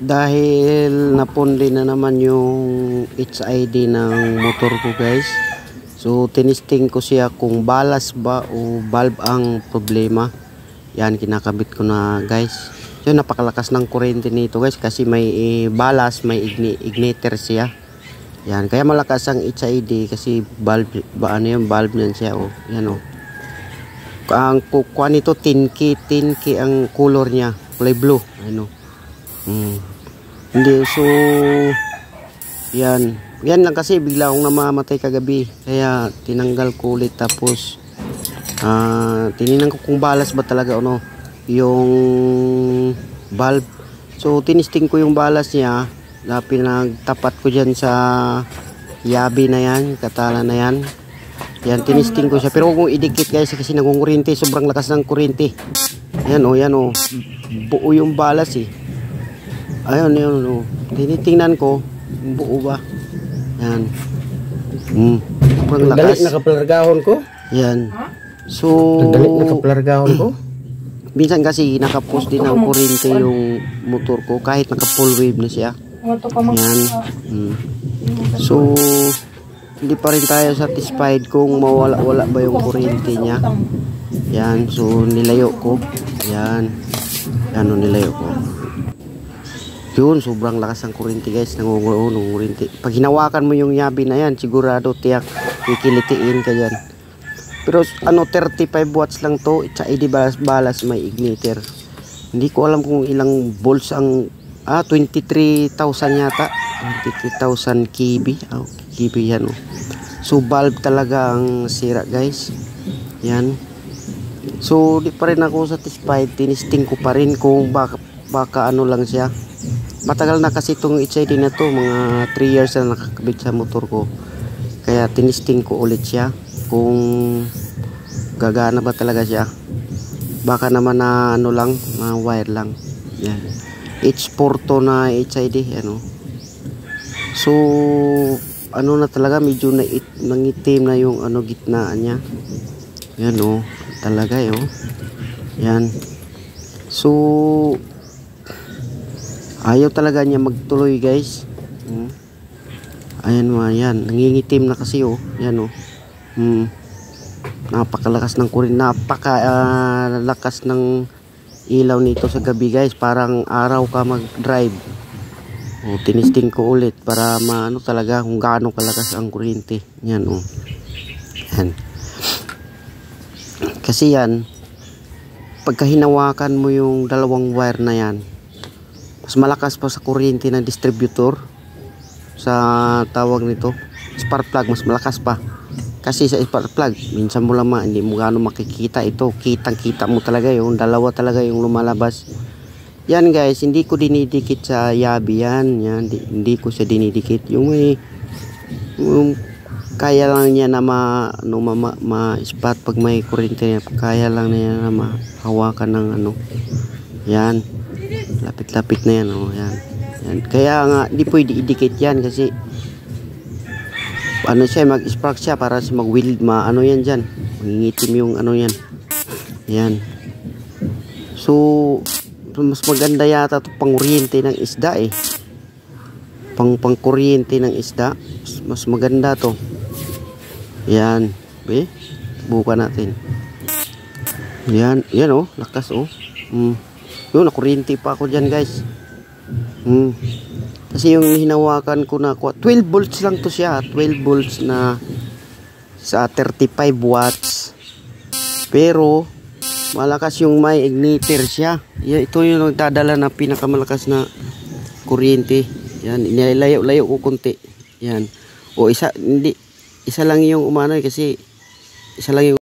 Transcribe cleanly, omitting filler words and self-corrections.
dahil napundi na naman yung HID ng motor ko guys, so tinisting ko siya kung balas ba o valve ang problema. Yan, kinakabit ko na guys. So napakalakas ng kuryente nito guys kasi may balas, may igniter siya. Yan, kaya malakas ang HID kasi valve ba, ano yung valve niyan siya. Oh, yan oh. Ang kukuha nito 10K ang color niya, kulay blue. Ano? Hindi, so yan lang kasi bigla akong namamatay kagabi kaya tinanggal ko ulit. Tapos tinignan ko kung balas ba talaga ano yung valve. So tinisting ko yung balas niya na pinagtapat ko dyan sa yabi na yan, katala na yan. Yan, tinisting ko siya. Pero huwag mong idikit guys kasi nagkukuryente. Sobrang lakas ng kuryente. Yan o, buo yung balas eh. Ayun, yun o. Tinitingnan ko, buo ba? Yan. Sobrang lakas. Galit na kaplargahon ko? Yan. So, galit na kaplargahon ko? Minsan kasi nakapost din ng kuryente yung motor ko kahit naka full wave na siya. Yan. So, hindi pa rin tayo satisfied kung mawala-wala ba yung kuryente niya. Yan, so nilayo ko. Yan. Yan, nilayo ko. Yun, sobrang lakas ng kuryente guys. Nangungulo ng kuryente. Pag hinawakan mo yung yabi na yan, sigurado tiyak kikilitiin ka dyan. Pero ano, 35 watts lang to. HID balas may igniter. Hindi ko alam kung ilang volts ang 23,000 yata. 23,000 kb. KB yan oh. So valve talaga ang sira guys. Yan. So di pa rin ako satisfied. Tinisting ko pa rin kung baka ano lang siya. Matagal na kasi itong HID na to, mga 3 years na nakakabit sa motor ko. Kaya tinisting ko ulit siya kung gagana ba talaga siya. Baka naman na ano lang, na wire lang. Yan. H4 to na HID ano. So ano na talaga, medyo nangitim na yung ano gitnaan niya. Yan oh, talaga eh oh. Yan. So ayaw talaga niya magtuloy guys. Ayan mo, yan, nangingitim na kasi oh. Yan oh. Napakalakas ng kuryente, napakalakas ng ilaw nito sa gabi guys. Parang araw ka mag-drive. O, tinisting ko ulit para maano talaga kung gaano kalakas ang kuryente. Yan o. Yan. Kasi yan, pagka hinawakan mo yung dalawang wire na yan, mas malakas pa sa kuryente ng distributor. Sa tawag nito, spark plug, mas malakas pa. Kasi sa spark plug, minsan mo lang hindi mo gaano makikita ito. Kitang-kita mo talaga yung dalawa talaga yung lumalabas. Yan guys, hindi ko dinidikit sa yabi yan. Yan, hindi ko siya dinidikit. Yung kaya lang niya na ma-spot pag may kuryente. Kaya lang niya na mahawakan ng ano. Yan. Lapit-lapit na yan. Oh, yan. Yan. Kaya nga, hindi pwede idikit yan kasi ano siya, mag-spark siya para mag-weld, ano yan dyan. Mangingitim yung ano yan. Yan. So, mas maganda yata ito pang kuryente ng isda eh. Pang kuryente ng isda. Mas maganda to. Yan. Buka natin. Yan. Yan oh. Lakas oh. Yun, nakuryente pa ako dyan guys. Kasi yung hinawakan ko na 12 volts lang to siya. 12 volts na sa 35 watts. Pero malakas yung may igniter siya. Ito yung nagdadala na pinakamalakas na kuryente. Yan, inilayo-layo ko konti. Yan. O isa lang yung umano kasi isa lang yung